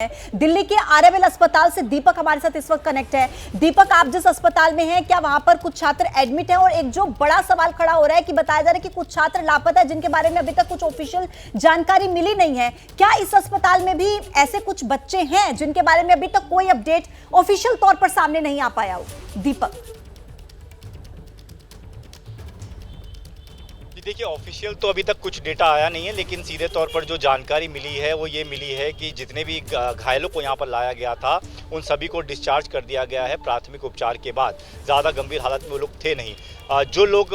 दिल्ली के आरएमएल अस्पताल से दीपक हमारे साथ इस वक्त कनेक्ट है। दीपक, आप जिस अस्पताल में हैं, क्या वहां पर कुछ छात्र एडमिट हैं? और एक जो बड़ा सवाल खड़ा हो रहा है कि बताया जा रहा है कि कुछ छात्र लापता है जिनके बारे में अभी तक कुछ ऑफिशियल जानकारी मिली नहीं है। क्या इस अस्पताल में भी ऐसे कुछ बच्चे हैं जिनके बारे में अभी तक कोई अपडेट ऑफिशियल तौर पर सामने नहीं आ पाया हो? दीपक, देखिए, ऑफिशियल तो अभी तक कुछ डेटा आया नहीं है, लेकिन सीधे तौर पर जो जानकारी मिली है वो ये मिली है कि जितने भी घायलों को यहाँ पर लाया गया था उन सभी को डिस्चार्ज कर दिया गया है प्राथमिक उपचार के बाद। ज़्यादा गंभीर हालत में वो लोग थे नहीं। जो लोग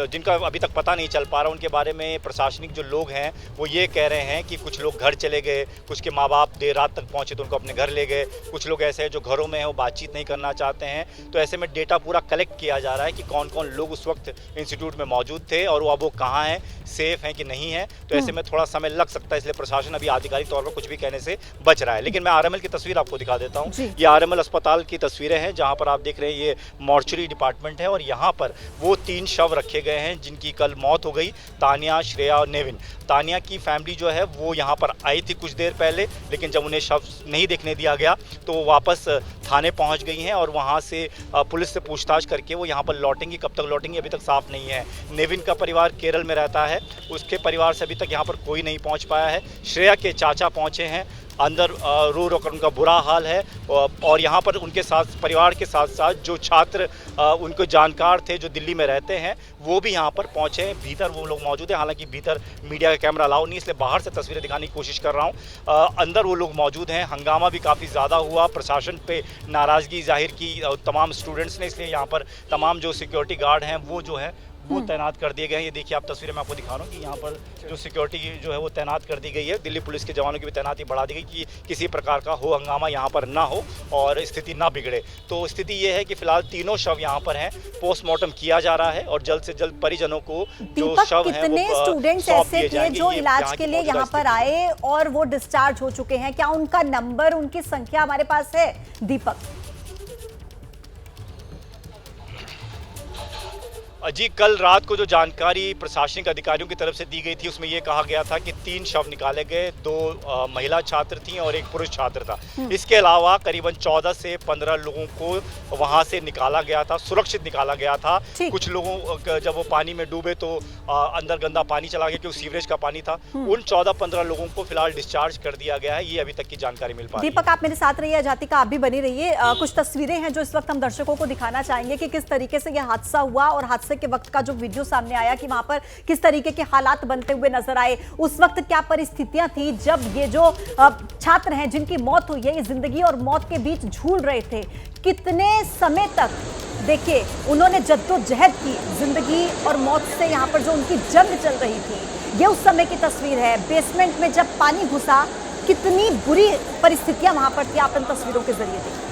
जिनका अभी तक पता नहीं चल पा रहा, उनके बारे में प्रशासनिक जो लोग हैं वो ये कह रहे हैं कि कुछ लोग घर चले गए, कुछ के माँ बाप देर रात तक पहुँचे तो उनको अपने घर ले गए, कुछ लोग ऐसे हैं जो घरों में हैं वो बातचीत नहीं करना चाहते हैं। तो ऐसे में डेटा पूरा कलेक्ट किया जा रहा है कि कौन कौन लोग उस वक्त इंस्टीट्यूट में मौजूद थे और वो अब वो कहाँ हैं, सेफ हैं कि नहीं है। तो ऐसे में थोड़ा समय लग सकता है, इसलिए प्रशासन अभी आधिकारिक तौर पर कुछ भी कहने से बच रहा है। लेकिन मैं आरएमएल की तस्वीर आपको दिखा देता हूँ। ये आरएमएल अस्पताल की तस्वीरें हैं जहाँ पर आप देख रहे हैं ये मॉर्चरी डिपार्टमेंट है और यहाँ पर वो 3 शव रखे गए हैं जिनकी कल मौत हो गई, तानिया, श्रेया और नेविन। तानिया की फैमिली जो है वो यहाँ पर आई थी कुछ देर पहले, लेकिन जब उन्हें शव नहीं देखने दिया गया तो वो वापस थाने पहुँच गई हैं और वहाँ से पुलिस से पूछताछ करके वो यहाँ पर लौटेंगी। कब तक लौटेंगी अभी तक साफ नहीं है। नेविन का परिवार केरल में रहता है, उसके परिवार से अभी तक यहाँ पर कोई नहीं पहुँच पाया है। श्रेया के चाचा पहुँचे हैं, अंदर रो रो कर उनका बुरा हाल है। और यहाँ पर उनके साथ परिवार के साथ साथ जो छात्र उनको जानकार थे जो दिल्ली में रहते हैं वो भी यहाँ पर पहुँचे हैं। भीतर वो लोग मौजूद हैं, हालांकि भीतर मीडिया का कैमरा अलाउ नहीं, इसलिए बाहर से तस्वीरें दिखाने की कोशिश कर रहा हूँ। अंदर वो लोग मौजूद हैं। हंगामा भी काफ़ी ज़्यादा हुआ, प्रशासन पे नाराज़गी जाहिर की तमाम स्टूडेंट्स ने, इसलिए यहाँ पर तमाम जो सिक्योरिटी गार्ड हैं वो जो है वो तैनात कर दिए गए हैं। ये देखिए आप तस्वीरें मैं आपको दिखा रहा हूँ कि यहाँ पर जो सिक्योरिटी जो है वो तैनात कर दी गई है। दिल्ली पुलिस के जवानों की भी तैनाती बढ़ा दी गई कि किसी प्रकार का हो हंगामा यहाँ पर ना हो और स्थिति ना बिगड़े। तो स्थिति ये है कि फिलहाल तीनों शव यहाँ पर हैं, पोस्टमार्टम किया जा रहा है और जल्द से जल्द परिजनों को जो शव हैं कितने स्टूडेंट्स ऐसे थे जो इलाज के लिए यहाँ पर आए और वो डिस्चार्ज हो चुके हैं? क्या उनका नंबर, उनकी संख्या हमारे पास है? दीपक जी, कल रात को जो जानकारी प्रशासनिक अधिकारियों की तरफ से दी गई थी उसमें ये कहा गया था कि 3 शव निकाले गए, 2 महिला छात्र थी और 1 पुरुष छात्र था। इसके अलावा करीबन 14 से 15 लोगों को वहां से निकाला गया था, सुरक्षित निकाला गया था। कुछ लोगों जब वो पानी में डूबे तो अंदर गंदा पानी चला गया क्योंकि सीवरेज का पानी था। उन 14-15 लोगों को फिलहाल डिस्चार्ज कर दिया गया है, ये अभी तक की जानकारी मिल पा रही है। दीपक, आप मेरे साथ रहिए, जातिका आप भी बनी रहिए। कुछ तस्वीरें हैं जो इस वक्त हम दर्शकों को दिखाना चाहेंगे कि किस तरीके से यह हादसा हुआ और हादसे के वक्त का जो वीडियो सामने आया कि वहां पर किस तरीके के हालात बनते हुए नजर आए। उस वक्त क्या परिस्थितियां थी जब ये जो छात्र हैं जिनकी मौत हुई है, ये जिंदगी और मौत के बीच झूल रहे थे। कितने समय तक देखिए उन्होंने जद्दोजहद की, जिंदगी और मौत से यहाँ पर जो उनकी जंग चल रही थी, ये उस समय की तस्वीर है। बेसमेंट में जब पानी घुसा, कितनी बुरी परिस्थितियां वहां पर थी, आप इन तस्वीरों के जरिए देखिए।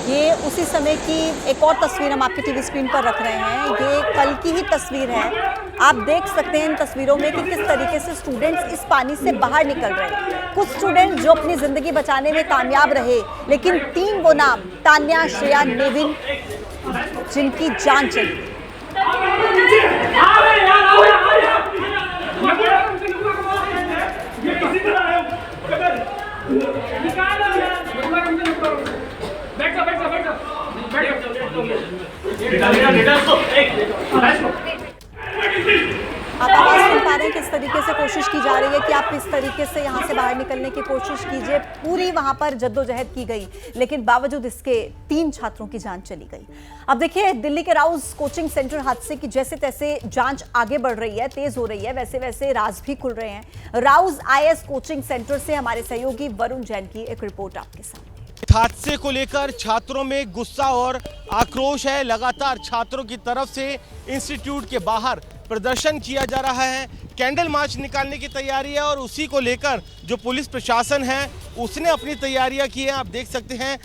ये उसी समय की एक और तस्वीर हम आपके टीवी स्क्रीन पर रख रहे हैं। ये कल की ही तस्वीर है। आप देख सकते हैं इन तस्वीरों में कि किस तरीके से स्टूडेंट्स इस पानी से बाहर निकल रहे हैं। कुछ स्टूडेंट जो अपनी जिंदगी बचाने में कामयाब रहे, लेकिन 3 वो नाम, तान्या, श्रेया, नेविन, जिनकी जान चली। आप आवाज सुन पा रहे हैं किस तरीके से कोशिश की जा रही है कि आप इस तरीके से यहाँ से बाहर निकलने की कोशिश कीजिए। पूरी वहां पर जद्दोजहद की गई, लेकिन बावजूद इसके 3 छात्रों की जान चली गई। अब देखिए, दिल्ली के राउज कोचिंग सेंटर हादसे की जैसे तैसे जांच आगे बढ़ रही है, तेज हो रही है, वैसे वैसे राज भी खुल रहे हैं। राउज आईएएस कोचिंग सेंटर से हमारे सहयोगी वरुण जैन की एक रिपोर्ट आपके सामने। हादसे को लेकर छात्रों में गुस्सा और आक्रोश है। लगातार छात्रों की तरफ से इंस्टीट्यूट के बाहर प्रदर्शन किया जा रहा है, कैंडल मार्च निकालने की तैयारी है और उसी को लेकर जो पुलिस प्रशासन है उसने अपनी तैयारियां की है। आप देख सकते हैं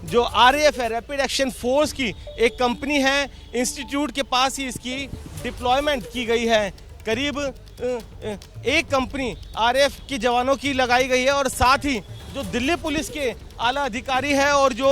जो RAF है, रैपिड एक्शन फोर्स की एक कंपनी है, इंस्टीट्यूट के पास ही इसकी डिप्लॉयमेंट की गई है। करीब एक कंपनी RAF के जवानों की लगाई गई है और साथ ही जो दिल्ली पुलिस के आला अधिकारी है और जो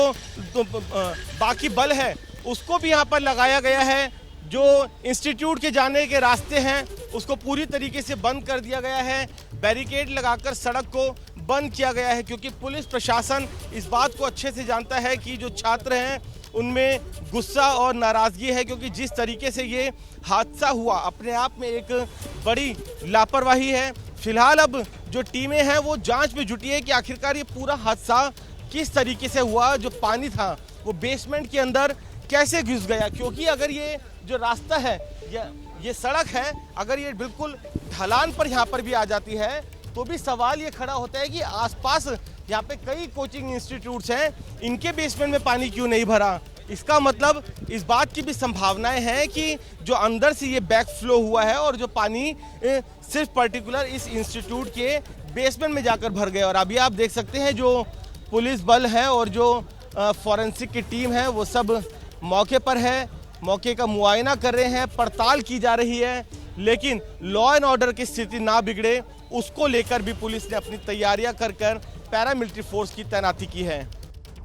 बाकी बल है उसको भी यहाँ पर लगाया गया है। जो इंस्टीट्यूट के जाने के रास्ते हैं उसको पूरी तरीके से बंद कर दिया गया है, बैरिकेड लगाकर सड़क को बंद किया गया है, क्योंकि पुलिस प्रशासन इस बात को अच्छे से जानता है कि जो छात्र हैं उनमें गुस्सा और नाराज़गी है, क्योंकि जिस तरीके से ये हादसा हुआ अपने आप में एक बड़ी लापरवाही है। फिलहाल अब जो टीमें हैं वो जांच में जुटी है कि आखिरकार ये पूरा हादसा किस तरीके से हुआ, जो पानी था वो बेसमेंट के अंदर कैसे घुस गया, क्योंकि अगर ये जो रास्ता है ये सड़क है, अगर ये बिल्कुल ढलान पर यहाँ पर भी आ जाती है तो भी सवाल ये खड़ा होता है कि आसपास यहाँ पे कई कोचिंग इंस्टीट्यूट्स हैं, इनके बेसमेंट में पानी क्यों नहीं भरा। इसका मतलब इस बात की भी संभावनाएं हैं कि जो अंदर से ये बैक फ्लो हुआ है और जो पानी सिर्फ पर्टिकुलर इस इंस्टीट्यूट के बेसमेंट में जाकर भर गया। और अभी आप देख सकते हैं जो पुलिस बल है और जो फॉरेंसिक की टीम है वो सब मौके पर है, मौके का मुआयना कर रहे हैं, पड़ताल की जा रही है, लेकिन लॉ एंड ऑर्डर की स्थिति ना बिगड़े उसको लेकर भी पुलिस ने अपनी तैयारियां कर पैरामिलिट्री फोर्स की तैनाती की है।